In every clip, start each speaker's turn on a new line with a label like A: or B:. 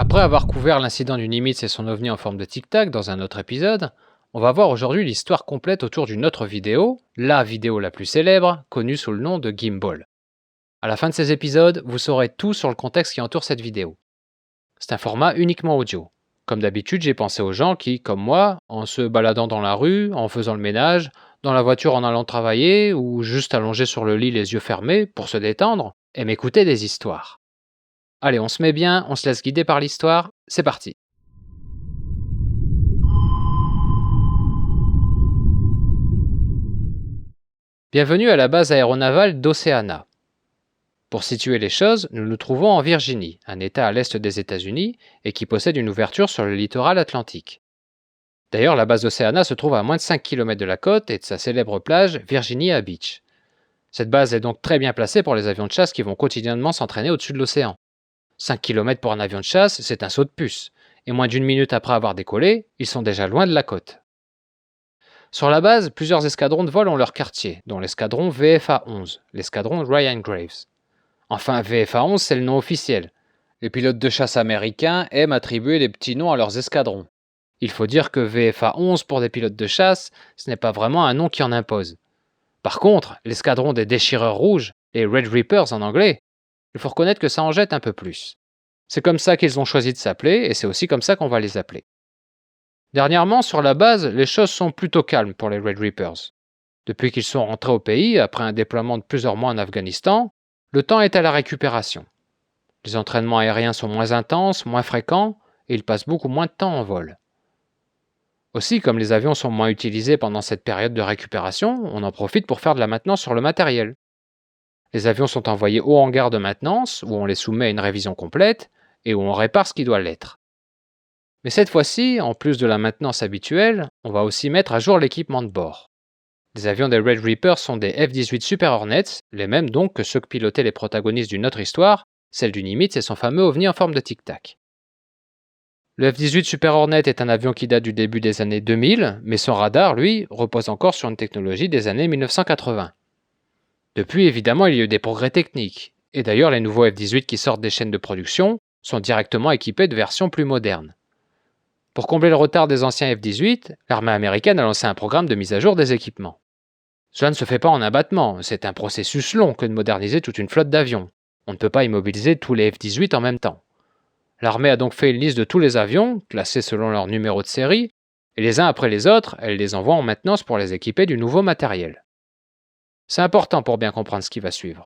A: Après avoir couvert l'incident du Nimitz et son ovni en forme de tic-tac dans un autre épisode, on va voir aujourd'hui l'histoire complète autour d'une autre vidéo, la vidéo la plus célèbre, connue sous le nom de Gimbal. À la fin de ces épisodes, vous saurez tout sur le contexte qui entoure cette vidéo. C'est un format uniquement audio. Comme d'habitude, j'ai pensé aux gens qui, comme moi, en se baladant dans la rue, en faisant le ménage, dans la voiture en allant travailler, ou juste allongés sur le lit les yeux fermés pour se détendre, aiment écouter des histoires. Allez, on se met bien, on se laisse guider par l'histoire, c'est parti. Bienvenue à la base aéronavale d'Oceana. Pour situer les choses, nous nous trouvons en Virginie, un État à l'est des États-Unis et qui possède une ouverture sur le littoral atlantique. D'ailleurs, la base d'Oceana se trouve à moins de 5 km de la côte et de sa célèbre plage Virginia Beach. Cette base est donc très bien placée pour les avions de chasse qui vont quotidiennement s'entraîner au-dessus de l'océan. 5 km pour un avion de chasse, c'est un saut de puce, et moins d'une minute après avoir décollé, ils sont déjà loin de la côte. Sur la base, plusieurs escadrons de vol ont leur quartier, dont l'escadron VFA-11, l'escadron Ryan Graves. Enfin, VFA-11, c'est le nom officiel. Les pilotes de chasse américains aiment attribuer des petits noms à leurs escadrons. Il faut dire que VFA-11 pour des pilotes de chasse, ce n'est pas vraiment un nom qui en impose. Par contre, l'escadron des déchireurs rouges, les Red Reapers en anglais, il faut reconnaître que ça en jette un peu plus. C'est comme ça qu'ils ont choisi de s'appeler, et c'est aussi comme ça qu'on va les appeler. Dernièrement, sur la base, les choses sont plutôt calmes pour les Red Reapers. Depuis qu'ils sont rentrés au pays, après un déploiement de plusieurs mois en Afghanistan, le temps est à la récupération. Les entraînements aériens sont moins intenses, moins fréquents, et ils passent beaucoup moins de temps en vol. Aussi, comme les avions sont moins utilisés pendant cette période de récupération, on en profite pour faire de la maintenance sur le matériel. Les avions sont envoyés au hangar de maintenance, où on les soumet à une révision complète, et où on répare ce qui doit l'être. Mais cette fois-ci, en plus de la maintenance habituelle, on va aussi mettre à jour l'équipement de bord. Les avions des Red Reapers sont des F-18 Super Hornets, les mêmes donc que ceux que pilotaient les protagonistes d'une autre histoire, celle du Nimitz et son fameux ovni en forme de tic-tac. Le F-18 Super Hornet est un avion qui date du début des années 2000, mais son radar, lui, repose encore sur une technologie des années 1980. Depuis, évidemment, il y a eu des progrès techniques, et d'ailleurs les nouveaux F-18 qui sortent des chaînes de production sont directement équipés de versions plus modernes. Pour combler le retard des anciens F-18, l'armée américaine a lancé un programme de mise à jour des équipements. Cela ne se fait pas en un battement, c'est un processus long que de moderniser toute une flotte d'avions. On ne peut pas immobiliser tous les F-18 en même temps. L'armée a donc fait une liste de tous les avions, classés selon leur numéro de série, et les uns après les autres, elle les envoie en maintenance pour les équiper du nouveau matériel. C'est important pour bien comprendre ce qui va suivre.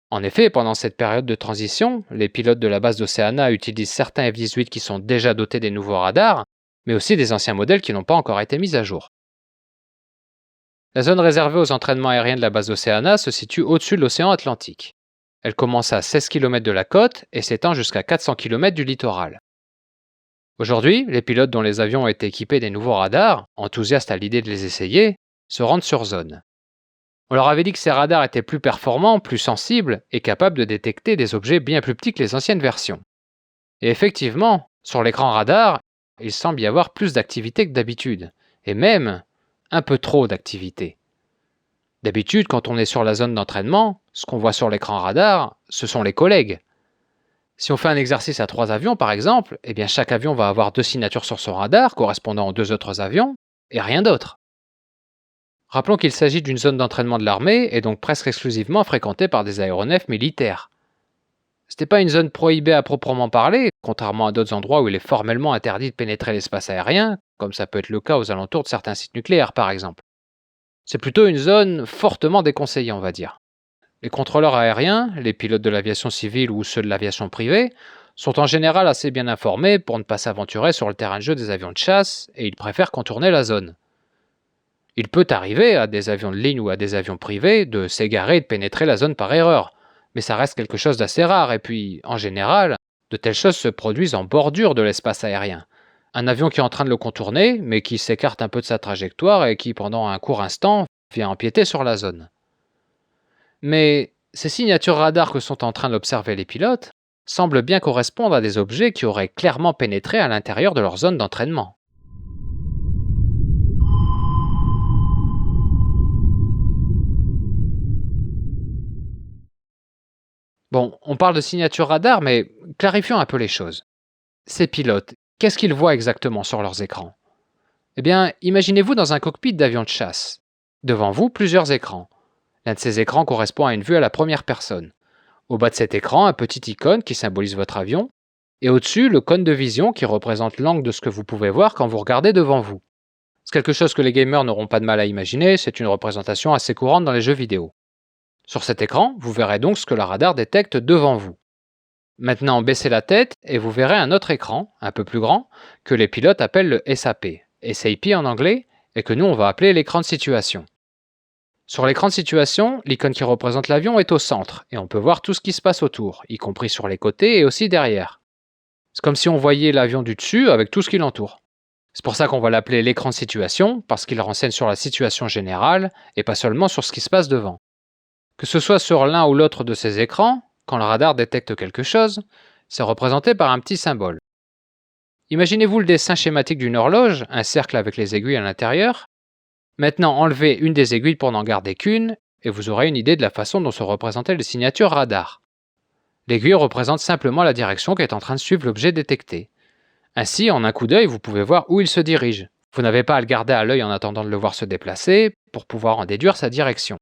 A: En effet, pendant cette période de transition, les pilotes de la base d'Oceana utilisent certains F-18 qui sont déjà dotés des nouveaux radars, mais aussi des anciens modèles qui n'ont pas encore été mis à jour. La zone réservée aux entraînements aériens de la base d'Oceana se situe au-dessus de l'océan Atlantique. Elle commence à 16 km de la côte et s'étend jusqu'à 400 km du littoral. Aujourd'hui, les pilotes dont les avions ont été équipés des nouveaux radars, enthousiastes à l'idée de les essayer, se rendent sur zone. On leur avait dit que ces radars étaient plus performants, plus sensibles et capables de détecter des objets bien plus petits que les anciennes versions. Et effectivement, sur l'écran radar, il semble y avoir plus d'activité que d'habitude, et même un peu trop d'activité. D'habitude, quand on est sur la zone d'entraînement, ce qu'on voit sur l'écran radar, ce sont les collègues. Si on fait un exercice à 3 avions par exemple, eh bien chaque avion va avoir 2 signatures sur son radar correspondant aux 2 autres avions, et rien d'autre. Rappelons qu'il s'agit d'une zone d'entraînement de l'armée et donc presque exclusivement fréquentée par des aéronefs militaires. Ce n'est pas une zone prohibée à proprement parler, contrairement à d'autres endroits où il est formellement interdit de pénétrer l'espace aérien, comme ça peut être le cas aux alentours de certains sites nucléaires par exemple. C'est plutôt une zone fortement déconseillée, on va dire. Les contrôleurs aériens, les pilotes de l'aviation civile ou ceux de l'aviation privée, sont en général assez bien informés pour ne pas s'aventurer sur le terrain de jeu des avions de chasse et ils préfèrent contourner la zone. Il peut arriver à des avions de ligne ou à des avions privés de s'égarer et de pénétrer la zone par erreur, mais ça reste quelque chose d'assez rare et puis, en général, de telles choses se produisent en bordure de l'espace aérien. Un avion qui est en train de le contourner, mais qui s'écarte un peu de sa trajectoire et qui, pendant un court instant, vient empiéter sur la zone. Mais ces signatures radar que sont en train d'observer les pilotes semblent bien correspondre à des objets qui auraient clairement pénétré à l'intérieur de leur zone d'entraînement. Bon, on parle de signature radar, mais clarifions un peu les choses. Ces pilotes, qu'est-ce qu'ils voient exactement sur leurs écrans? Eh bien, imaginez-vous dans un cockpit d'avion de chasse. Devant vous, plusieurs écrans. L'un de ces écrans correspond à une vue à la première personne. Au bas de cet écran, un petit icône qui symbolise votre avion, et au-dessus, le cône de vision qui représente l'angle de ce que vous pouvez voir quand vous regardez devant vous. C'est quelque chose que les gamers n'auront pas de mal à imaginer, c'est une représentation assez courante dans les jeux vidéo. Sur cet écran, vous verrez donc ce que le radar détecte devant vous. Maintenant, baissez la tête et vous verrez un autre écran, un peu plus grand, que les pilotes appellent le SAP, SAP en anglais, et que nous on va appeler l'écran de situation. Sur l'écran de situation, l'icône qui représente l'avion est au centre, et on peut voir tout ce qui se passe autour, y compris sur les côtés et aussi derrière. C'est comme si on voyait l'avion du dessus avec tout ce qui l'entoure. C'est pour ça qu'on va l'appeler l'écran de situation, parce qu'il renseigne sur la situation générale, et pas seulement sur ce qui se passe devant. Que ce soit sur l'un ou l'autre de ces écrans, quand le radar détecte quelque chose, c'est représenté par un petit symbole. Imaginez-vous le dessin schématique d'une horloge, un cercle avec les aiguilles à l'intérieur. Maintenant, enlevez une des aiguilles pour n'en garder qu'une, et vous aurez une idée de la façon dont sont représentées les signatures radar. L'aiguille représente simplement la direction qu'est en train de suivre l'objet détecté. Ainsi, en un coup d'œil, vous pouvez voir où il se dirige. Vous n'avez pas à le garder à l'œil en attendant de le voir se déplacer, pour pouvoir en déduire sa direction.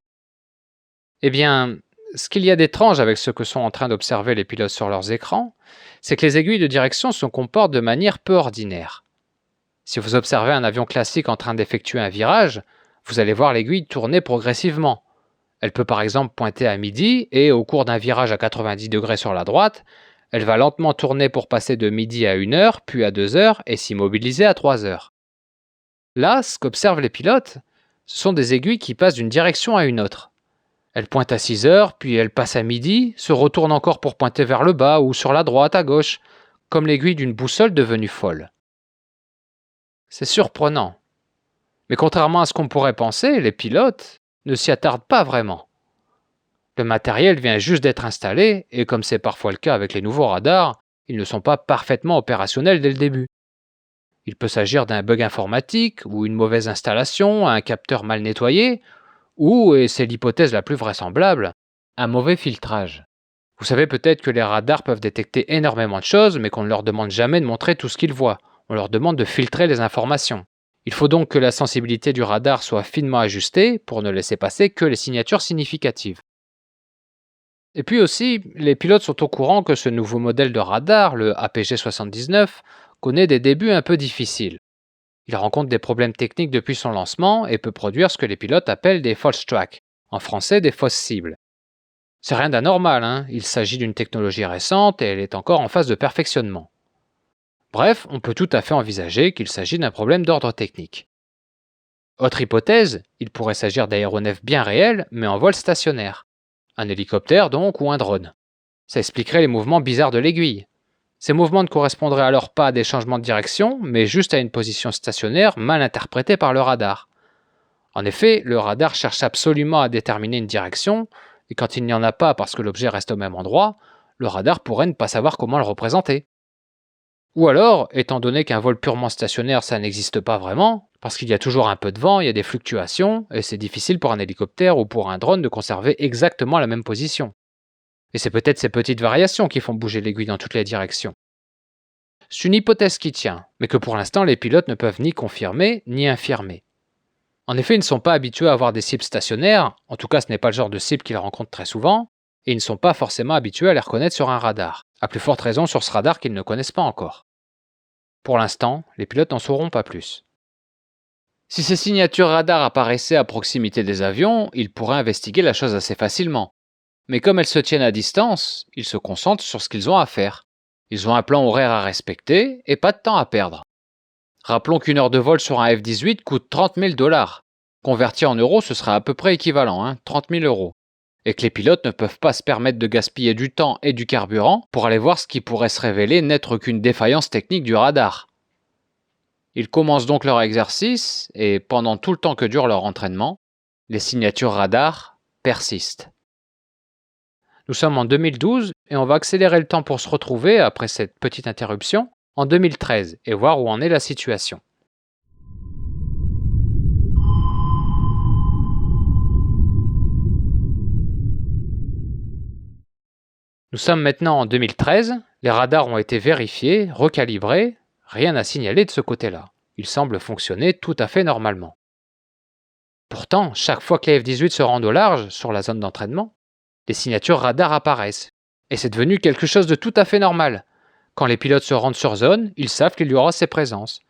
A: Eh bien, ce qu'il y a d'étrange avec ce que sont en train d'observer les pilotes sur leurs écrans, c'est que les aiguilles de direction se comportent de manière peu ordinaire. Si vous observez un avion classique en train d'effectuer un virage, vous allez voir l'aiguille tourner progressivement. Elle peut par exemple pointer à midi et au cours d'un virage à 90 degrés sur la droite, elle va lentement tourner pour passer de midi à 1 heure, puis à 2 heures et s'immobiliser à 3 heures. Là, ce qu'observent les pilotes, ce sont des aiguilles qui passent d'une direction à une autre. Elle pointe à 6 heures, puis elle passe à midi, se retourne encore pour pointer vers le bas ou sur la droite à gauche, comme l'aiguille d'une boussole devenue folle. C'est surprenant. Mais contrairement à ce qu'on pourrait penser, les pilotes ne s'y attardent pas vraiment. Le matériel vient juste d'être installé, et comme c'est parfois le cas avec les nouveaux radars, ils ne sont pas parfaitement opérationnels dès le début. Il peut s'agir d'un bug informatique, ou une mauvaise installation, un capteur mal nettoyé, ou, et c'est l'hypothèse la plus vraisemblable, un mauvais filtrage. Vous savez peut-être que les radars peuvent détecter énormément de choses, mais qu'on ne leur demande jamais de montrer tout ce qu'ils voient. On leur demande de filtrer les informations. Il faut donc que la sensibilité du radar soit finement ajustée pour ne laisser passer que les signatures significatives. Et puis aussi, les pilotes sont au courant que ce nouveau modèle de radar, le APG-79, connaît des débuts un peu difficiles. Il rencontre des problèmes techniques depuis son lancement et peut produire ce que les pilotes appellent des false tracks, en français des fausses cibles. C'est rien d'anormal, hein. Il s'agit d'une technologie récente et elle est encore en phase de perfectionnement. Bref, on peut tout à fait envisager qu'il s'agit d'un problème d'ordre technique. Autre hypothèse, il pourrait s'agir d'aéronefs bien réels, mais en vol stationnaire. Un hélicoptère donc ou un drone. Ça expliquerait les mouvements bizarres de l'aiguille. Ces mouvements ne correspondraient alors pas à des changements de direction, mais juste à une position stationnaire mal interprétée par le radar. En effet, le radar cherche absolument à déterminer une direction, et quand il n'y en a pas parce que l'objet reste au même endroit, le radar pourrait ne pas savoir comment le représenter. Ou alors, étant donné qu'un vol purement stationnaire ça n'existe pas vraiment, parce qu'il y a toujours un peu de vent, il y a des fluctuations, et c'est difficile pour un hélicoptère ou pour un drone de conserver exactement la même position. Et c'est peut-être ces petites variations qui font bouger l'aiguille dans toutes les directions. C'est une hypothèse qui tient, mais que pour l'instant les pilotes ne peuvent ni confirmer ni infirmer. En effet, ils ne sont pas habitués à avoir des cibles stationnaires, en tout cas ce n'est pas le genre de cible qu'ils rencontrent très souvent, et ils ne sont pas forcément habitués à les reconnaître sur un radar, à plus forte raison sur ce radar qu'ils ne connaissent pas encore. Pour l'instant, les pilotes n'en sauront pas plus. Si ces signatures radar apparaissaient à proximité des avions, ils pourraient investiguer la chose assez facilement. Mais comme elles se tiennent à distance, ils se concentrent sur ce qu'ils ont à faire. Ils ont un plan horaire à respecter et pas de temps à perdre. Rappelons qu'une heure de vol sur un F-18 coûte 30 000 $. Converti en euros, ce sera à peu près équivalent, 30 000 €. Et que les pilotes ne peuvent pas se permettre de gaspiller du temps et du carburant pour aller voir ce qui pourrait se révéler n'être qu'une défaillance technique du radar. Ils commencent donc leur exercice et pendant tout le temps que dure leur entraînement, les signatures radar persistent. Nous sommes en 2012 et on va accélérer le temps pour se retrouver, après cette petite interruption, en 2013 et voir où en est la situation. Nous sommes maintenant en 2013 Les radars ont été vérifiés, recalibrés, rien à signaler de ce côté-là. Ils semblent fonctionner tout à fait normalement. Pourtant, chaque fois que les F-18 se rendent au large, sur la zone d'entraînement, les signatures radar apparaissent. Et c'est devenu quelque chose de tout à fait normal. Quand les pilotes se rendent sur zone, ils savent qu'il y aura ces présences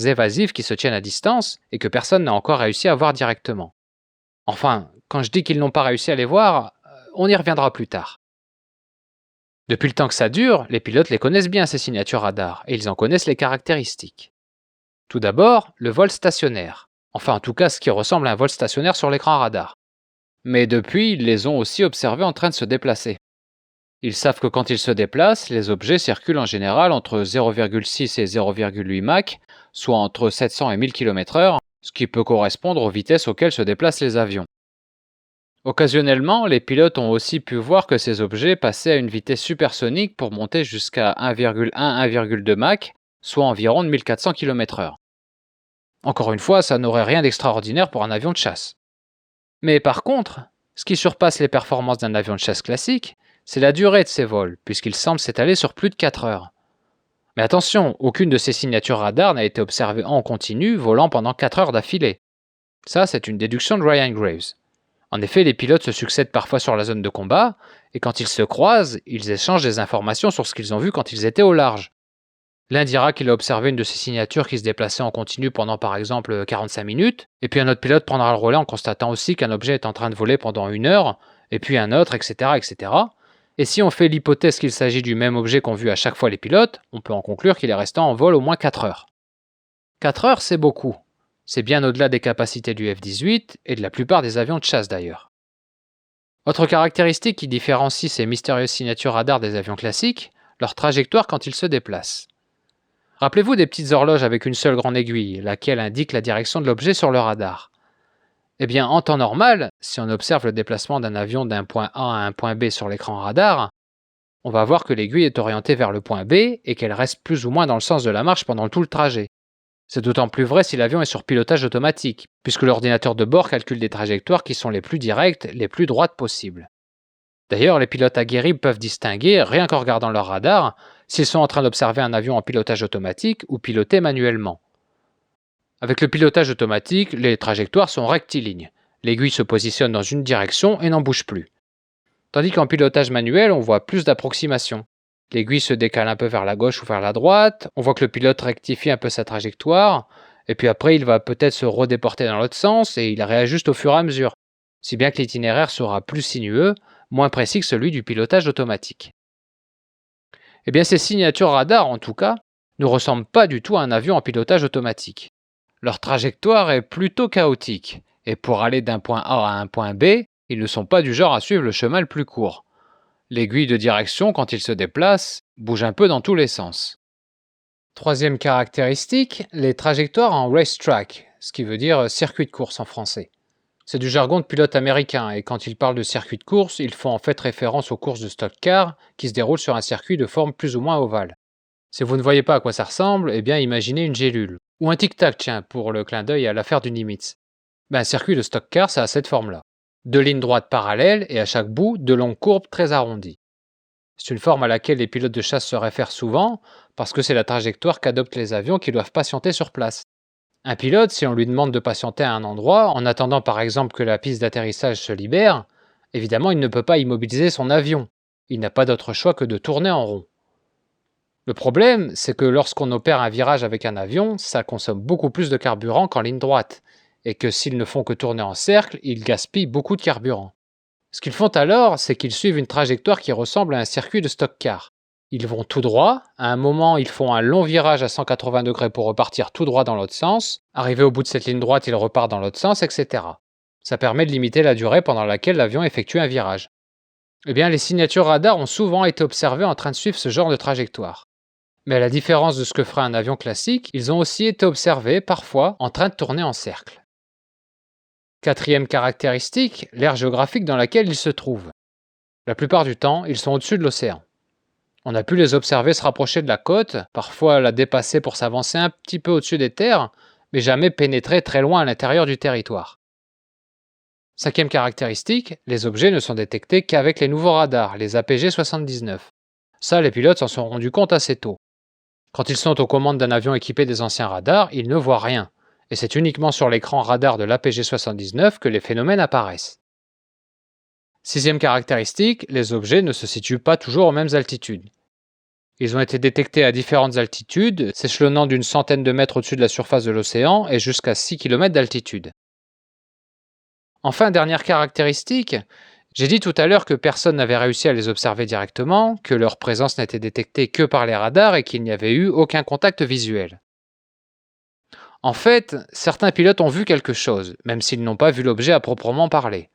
A: évasives qui se tiennent à distance et que personne n'a encore réussi à voir directement. Enfin, quand je dis qu'ils n'ont pas réussi à les voir, on y reviendra plus tard. Depuis le temps que ça dure, les pilotes les connaissent bien ces signatures radar et ils en connaissent les caractéristiques. Tout d'abord, le vol stationnaire. Enfin, en tout cas, ce qui ressemble à un vol stationnaire sur l'écran radar. Mais depuis, ils les ont aussi observés en train de se déplacer. Ils savent que quand ils se déplacent, les objets circulent en général entre 0,6 et 0,8 Mach, soit entre 700 et 1000 km/h, ce qui peut correspondre aux vitesses auxquelles se déplacent les avions. Occasionnellement, les pilotes ont aussi pu voir que ces objets passaient à une vitesse supersonique pour monter jusqu'à 1,1-1,2 Mach, soit environ 1400 km/h. Encore une fois, ça n'aurait rien d'extraordinaire pour un avion de chasse. Mais par contre, ce qui surpasse les performances d'un avion de chasse classique, c'est la durée de ces vols, puisqu'ils semblent s'étaler sur plus de 4 heures. Mais attention, aucune de ces signatures radar n'a été observée en continu, volant pendant 4 heures d'affilée. Ça, c'est une déduction de Ryan Graves. En effet, les pilotes se succèdent parfois sur la zone de combat, et quand ils se croisent, ils échangent des informations sur ce qu'ils ont vu quand ils étaient au large. L'un dira qu'il a observé une de ces signatures qui se déplaçait en continu pendant par exemple 45 minutes, et puis un autre pilote prendra le relais en constatant aussi qu'un objet est en train de voler pendant 1 heure, et puis un autre, etc. etc. Et si on fait l'hypothèse qu'il s'agit du même objet qu'ont vu à chaque fois les pilotes, on peut en conclure qu'il est resté en vol au moins 4 heures. 4 heures, c'est beaucoup. C'est bien au-delà des capacités du F-18 et de la plupart des avions de chasse d'ailleurs. Autre caractéristique qui différencie ces mystérieuses signatures radar des avions classiques, leur trajectoire quand ils se déplacent. Rappelez-vous des petites horloges avec une seule grande aiguille, laquelle indique la direction de l'objet sur le radar. Eh bien, en temps normal, si on observe le déplacement d'un avion d'un point A à un point B sur l'écran radar, on va voir que l'aiguille est orientée vers le point B et qu'elle reste plus ou moins dans le sens de la marche pendant tout le trajet. C'est d'autant plus vrai si l'avion est sur pilotage automatique, puisque l'ordinateur de bord calcule des trajectoires qui sont les plus directes, les plus droites possibles. D'ailleurs, les pilotes aguerris peuvent distinguer, rien qu'en regardant leur radar, s'ils sont en train d'observer un avion en pilotage automatique ou piloté manuellement. Avec le pilotage automatique, les trajectoires sont rectilignes. L'aiguille se positionne dans une direction et n'en bouge plus. Tandis qu'en pilotage manuel, on voit plus d'approximation. L'aiguille se décale un peu vers la gauche ou vers la droite, on voit que le pilote rectifie un peu sa trajectoire, et puis après il va peut-être se redéporter dans l'autre sens et il réajuste au fur et à mesure, si bien que l'itinéraire sera plus sinueux, moins précis que celui du pilotage automatique. Eh bien ces signatures radar en tout cas, ne ressemblent pas du tout à un avion en pilotage automatique. Leur trajectoire est plutôt chaotique, et pour aller d'un point A à un point B, ils ne sont pas du genre à suivre le chemin le plus court. L'aiguille de direction, quand il se déplace, bouge un peu dans tous les sens. Troisième caractéristique, les trajectoires en racetrack, ce qui veut dire circuit de course en français. C'est du jargon de pilote américain et quand ils parlent de circuit de course, ils font en fait référence aux courses de stock car qui se déroulent sur un circuit de forme plus ou moins ovale. Si vous ne voyez pas à quoi ça ressemble, eh bien imaginez une gélule. Ou un tic-tac, tiens, pour le clin d'œil à l'affaire du Nimitz. Un circuit de stock car, ça a cette forme-là. 2 lignes droites parallèles et à chaque bout, 2 longues courbes très arrondies. C'est une forme à laquelle les pilotes de chasse se réfèrent souvent parce que c'est la trajectoire qu'adoptent les avions qui doivent patienter sur place. Un pilote, si on lui demande de patienter à un endroit, en attendant par exemple que la piste d'atterrissage se libère, évidemment il ne peut pas immobiliser son avion. Il n'a pas d'autre choix que de tourner en rond. Le problème, c'est que lorsqu'on opère un virage avec un avion, ça consomme beaucoup plus de carburant qu'en ligne droite, et que s'ils ne font que tourner en cercle, ils gaspillent beaucoup de carburant. Ce qu'ils font alors, c'est qu'ils suivent une trajectoire qui ressemble à un circuit de stock car. Ils vont tout droit, à un moment ils font un long virage à 180 degrés pour repartir tout droit dans l'autre sens, arrivé au bout de cette ligne droite ils repartent dans l'autre sens, etc. Ça permet de limiter la durée pendant laquelle l'avion effectue un virage. Eh bien les signatures radar ont souvent été observées en train de suivre ce genre de trajectoire. Mais à la différence de ce que ferait un avion classique, ils ont aussi été observés, parfois, en train de tourner en cercle. Quatrième caractéristique, l'aire géographique dans laquelle ils se trouvent. La plupart du temps, ils sont au-dessus de l'océan. On a pu les observer se rapprocher de la côte, parfois la dépasser pour s'avancer un petit peu au-dessus des terres, mais jamais pénétrer très loin à l'intérieur du territoire. Cinquième caractéristique, les objets ne sont détectés qu'avec les nouveaux radars, les APG-79. Ça, les pilotes s'en sont rendus compte assez tôt. Quand ils sont aux commandes d'un avion équipé des anciens radars, ils ne voient rien, et c'est uniquement sur l'écran radar de l'APG-79 que les phénomènes apparaissent. Sixième caractéristique, les objets ne se situent pas toujours aux mêmes altitudes. Ils ont été détectés à différentes altitudes, s'échelonnant d'une centaine de mètres au-dessus de la surface de l'océan et jusqu'à 6 km d'altitude. Enfin, dernière caractéristique, j'ai dit tout à l'heure que personne n'avait réussi à les observer directement, que leur présence n'était détectée que par les radars et qu'il n'y avait eu aucun contact visuel. En fait, certains pilotes ont vu quelque chose, même s'ils n'ont pas vu l'objet à proprement parler.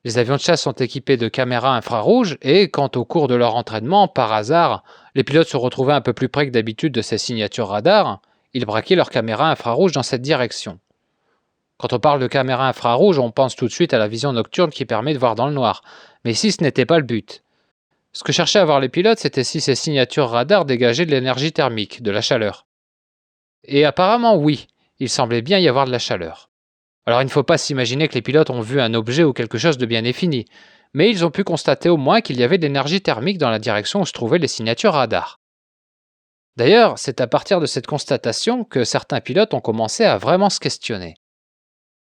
A: Les avions de chasse sont équipés de caméras infrarouges et, quand au cours de leur entraînement, par hasard, les pilotes se retrouvaient un peu plus près que d'habitude de ces signatures radars, ils braquaient leurs caméras infrarouges dans cette direction. Quand on parle de caméras infrarouges, on pense tout de suite à la vision nocturne qui permet de voir dans le noir. Mais ici, ce n'était pas le but. Ce que cherchaient à voir les pilotes, c'était si ces signatures radars dégageaient de l'énergie thermique, de la chaleur. Et apparemment, oui, il semblait bien y avoir de la chaleur. Alors il ne faut pas s'imaginer que les pilotes ont vu un objet ou quelque chose de bien défini, mais ils ont pu constater au moins qu'il y avait de l'énergie thermique dans la direction où se trouvaient les signatures radars. D'ailleurs, c'est à partir de cette constatation que certains pilotes ont commencé à vraiment se questionner.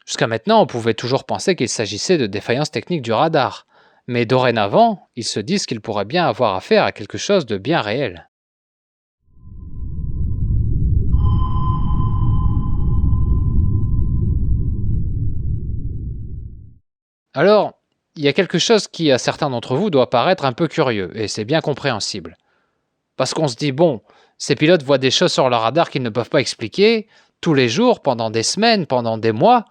A: Jusqu'à maintenant, on pouvait toujours penser qu'il s'agissait de défaillances techniques du radar, mais dorénavant, ils se disent qu'ils pourraient bien avoir affaire à quelque chose de bien réel. Alors, il y a quelque chose qui, à certains d'entre vous, doit paraître un peu curieux, et c'est bien compréhensible. Parce qu'on se dit, bon, ces pilotes voient des choses sur leur radar qu'ils ne peuvent pas expliquer, tous les jours, pendant des semaines, pendant des mois,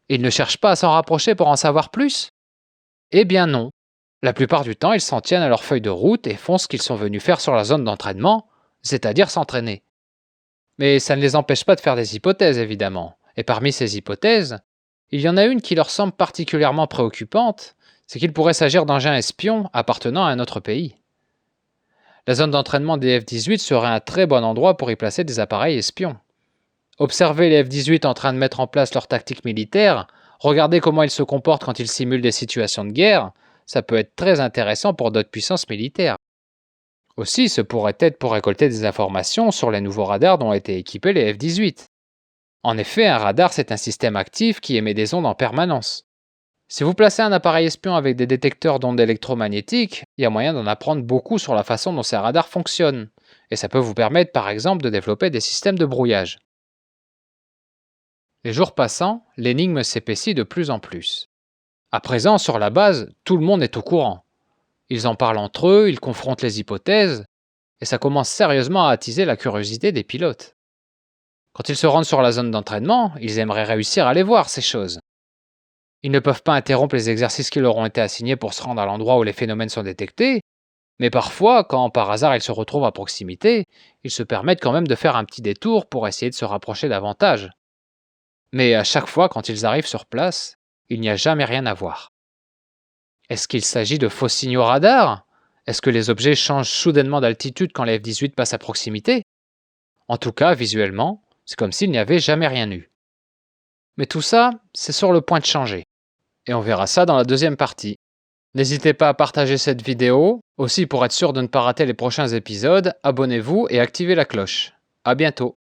A: et ils ne cherchent pas à s'en rapprocher pour en savoir plus? Eh bien non. La plupart du temps, ils s'en tiennent à leur feuille de route et font ce qu'ils sont venus faire sur la zone d'entraînement, c'est-à-dire s'entraîner. Mais ça ne les empêche pas de faire des hypothèses, évidemment. Et parmi ces hypothèses, il y en a une qui leur semble particulièrement préoccupante, c'est qu'il pourrait s'agir d'engins espions appartenant à un autre pays. La zone d'entraînement des F-18 serait un très bon endroit pour y placer des appareils espions. Observer les F-18 en train de mettre en place leur tactique militaire, regarder comment ils se comportent quand ils simulent des situations de guerre, ça peut être très intéressant pour d'autres puissances militaires. Aussi, ce pourrait être pour récolter des informations sur les nouveaux radars dont ont été équipés les F-18. En effet, un radar, c'est un système actif qui émet des ondes en permanence. Si vous placez un appareil espion avec des détecteurs d'ondes électromagnétiques, il y a moyen d'en apprendre beaucoup sur la façon dont ces radars fonctionnent, et ça peut vous permettre par exemple de développer des systèmes de brouillage. Les jours passant, l'énigme s'épaissit de plus en plus. À présent, sur la base, tout le monde est au courant. Ils en parlent entre eux, ils confrontent les hypothèses, et ça commence sérieusement à attiser la curiosité des pilotes. Quand ils se rendent sur la zone d'entraînement, ils aimeraient réussir à les voir, ces choses. Ils ne peuvent pas interrompre les exercices qui leur ont été assignés pour se rendre à l'endroit où les phénomènes sont détectés, mais parfois, quand par hasard ils se retrouvent à proximité, ils se permettent quand même de faire un petit détour pour essayer de se rapprocher davantage. Mais à chaque fois, quand ils arrivent sur place, il n'y a jamais rien à voir. Est-ce qu'il s'agit de faux signaux radars? Est-ce que les objets changent soudainement d'altitude quand les F-18 passent à proximité? En tout cas, visuellement, c'est comme s'il n'y avait jamais rien eu. Mais tout ça, c'est sur le point de changer. Et on verra ça dans la deuxième partie. N'hésitez pas à partager cette vidéo. Aussi, pour être sûr de ne pas rater les prochains épisodes, abonnez-vous et activez la cloche. À bientôt.